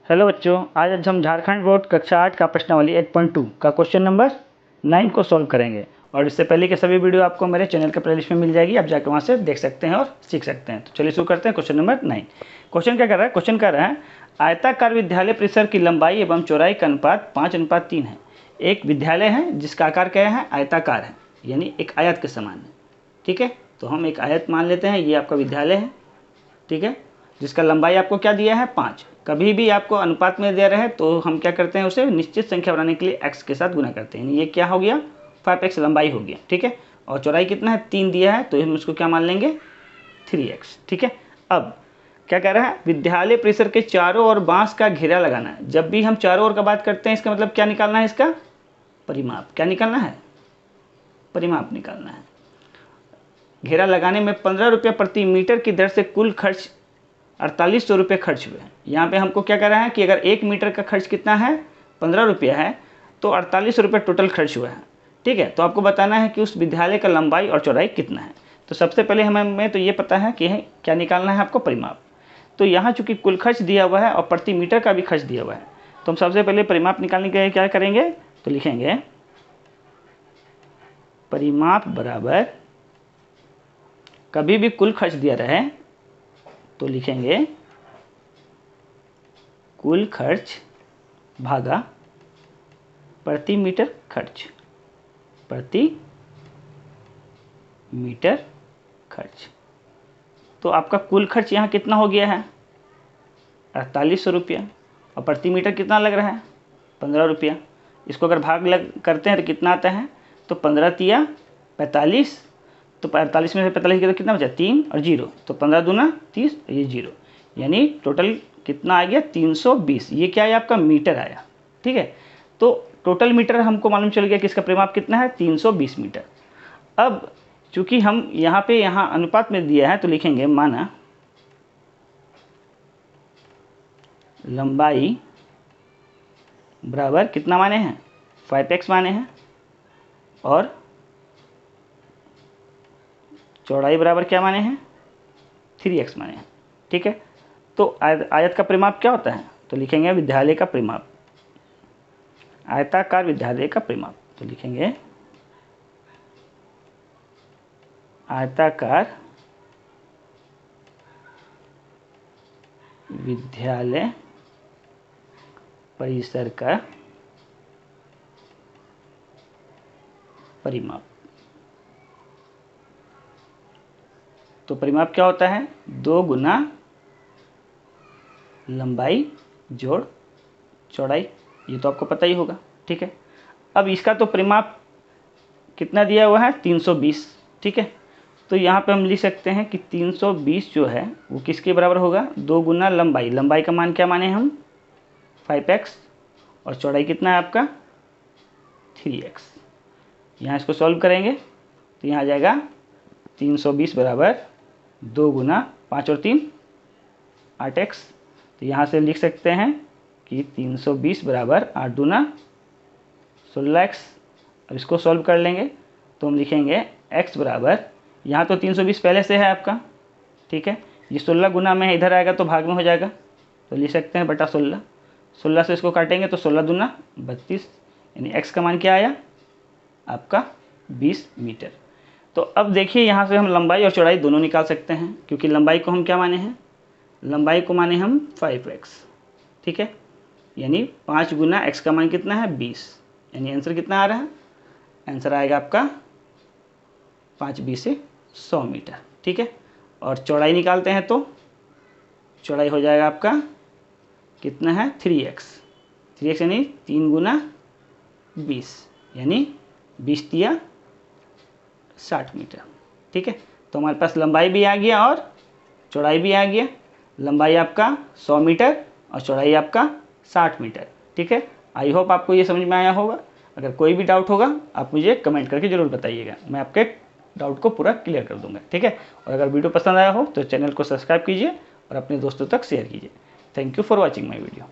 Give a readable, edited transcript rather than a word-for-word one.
Hello बच्चों, आज हम झारखंड बोर्ड कक्षा 8 का प्रश्नावली 8.2 का क्वेश्चन नंबर 9 को सॉल्व करेंगे। और इससे पहले के सभी वीडियो आपको मेरे चैनल के प्लेलिस्ट में मिल जाएगी, आप जाकर वहाँ से देख सकते हैं और सीख सकते हैं। तो चलिए शुरू करते हैं क्वेश्चन नंबर 9। क्वेश्चन क्या कर रहा है? क्वेश्चन कर रहा है आयताकार विद्यालय परिसर की लंबाई एवं चौड़ाई का अनुपात 5:3 है। एक विद्यालय है जिसका आकार क्या है? आयताकार है, यानी एक आयत के समान है। ठीक है, तो हम एक आयत मान लेते हैं, ये आपका विद्यालय है। ठीक है, जिसका लंबाई आपको क्या दिया है? 5। कभी भी आपको अनुपात में दे रहे हैं तो हम क्या करते हैं, उसे निश्चित संख्या बनाने के लिए x के साथ गुना करते हैं। ये क्या हो गया? 5x लंबाई हो गया। ठीक है, और चौड़ाई कितना है? 3 दिया है, तो हम उसको क्या मान लेंगे? 3x। ठीक है, अब क्या कह रहा है? विद्यालय परिसर के चारों ओर बांस का घेरा लगाना है। जब भी हम चारों ओर का बात करते हैं, इसका मतलब क्या निकालना है? इसका परिमाप। क्या निकालना है? परिमाप निकालना है। घेरा लगाने में 15 रुपये प्रति मीटर की दर से कुल खर्च 4800 रुपये खर्च हुए हैं। यहाँ पे हमको क्या कह रहा है कि अगर 1 मीटर का खर्च कितना है? 15 रुपया है, तो 4800 रुपये टोटल खर्च हुआ है। ठीक है, तो आपको बताना है कि उस विद्यालय का लंबाई और चौड़ाई कितना है। तो सबसे पहले हमें तो ये पता है कि क्या निकालना है आपको? परिमाप। तो यहाँ चूँकि कुल खर्च दिया हुआ है और प्रति मीटर का भी खर्च दिया हुआ है, तो हम सबसे पहले परिमाप निकालने के लिए क्या करेंगे? तो लिखेंगे परिमाप बराबर, कभी भी कुल खर्च दिया रहे तो लिखेंगे कुल खर्च भागा प्रति मीटर खर्च। प्रति मीटर खर्च। तो आपका कुल खर्च यहाँ कितना हो गया है? 4800 रुपया। और प्रति मीटर कितना लग रहा है? 15 रुपया। इसको अगर भाग करते हैं तो कितना आता है? तो 15 तिया 45। तो 45 में से 45 के तो कितना बचा? 3 और 0, तो 15 दूना 30, ये 0, यानी टोटल कितना आ गया? 320। ये क्या है? आपका मीटर आया। ठीक है, तो टोटल मीटर हमको मालूम चल गया कि इसका परिमाप कितना है? 320 मीटर। अब चूंकि हम यहाँ अनुपात में दिया है, तो लिखेंगे माना लंबाई बराबर कितना माने हैं? 5x माने हैं, और चौड़ाई बराबर क्या माने हैं? 3x माने हैं। ठीक है, तो आयत का परिमाप क्या होता है? तो लिखेंगे विद्यालय का परिमाप, आयताकार विद्यालय का परिमाप। तो लिखेंगे आयताकार विद्यालय परिसर का परिमाप। तो परिमाप क्या होता है? 2 गुना लंबाई जोड़ चौड़ाई। ये तो आपको पता ही होगा। ठीक है, अब इसका तो परिमाप कितना दिया हुआ है? 320। ठीक है, तो यहाँ पे हम लिख सकते हैं कि 320 जो है वो किसके बराबर होगा? 2 गुना लंबाई। लंबाई का मान क्या माने हम? 5x, और चौड़ाई कितना है आपका? 3x। यहाँ इसको सॉल्व करेंगे तो यहाँ आ जाएगा 320 बराबर 2 गुना 5 और 3 8x। तो यहाँ से लिख सकते हैं कि 320 बराबर 8 दूना 16x। अब इसको सॉल्व कर लेंगे तो हम लिखेंगे x बराबर, यहाँ तो 320 पहले से है आपका। ठीक है, ये 16 गुना में इधर आएगा तो भाग में हो जाएगा, तो लिख सकते हैं बटा 16। 16 से इसको काटेंगे तो 16 दूना 32, यानी x का मान क्या आया आपका? 20 मीटर। तो अब देखिए, यहाँ से हम लंबाई और चौड़ाई दोनों निकाल सकते हैं, क्योंकि लंबाई को हम क्या माने हैं? लंबाई को माने हम 5x। ठीक है, यानी 5 गुना x का मान कितना है? 20, यानी आंसर कितना आ रहा है? आंसर आएगा आपका 5×20 से 100 मीटर। ठीक है, और चौड़ाई निकालते हैं तो चौड़ाई हो जाएगा आपका कितना है? 3x। 3x यानी 3 गुना 20, यानी 20 तिया 60 मीटर। ठीक है, तो हमारे पास लंबाई भी आ गया और चौड़ाई भी आ गया। लंबाई आपका 100 मीटर और चौड़ाई आपका 60 मीटर। ठीक है, आई होप आपको ये समझ में आया होगा। अगर कोई भी डाउट होगा आप मुझे कमेंट करके ज़रूर बताइएगा, मैं आपके डाउट को पूरा क्लियर कर दूंगा। ठीक है, और अगर वीडियो पसंद आया हो तो चैनल को सब्सक्राइब कीजिए और अपने दोस्तों तक शेयर कीजिए। Thank you for watching my video.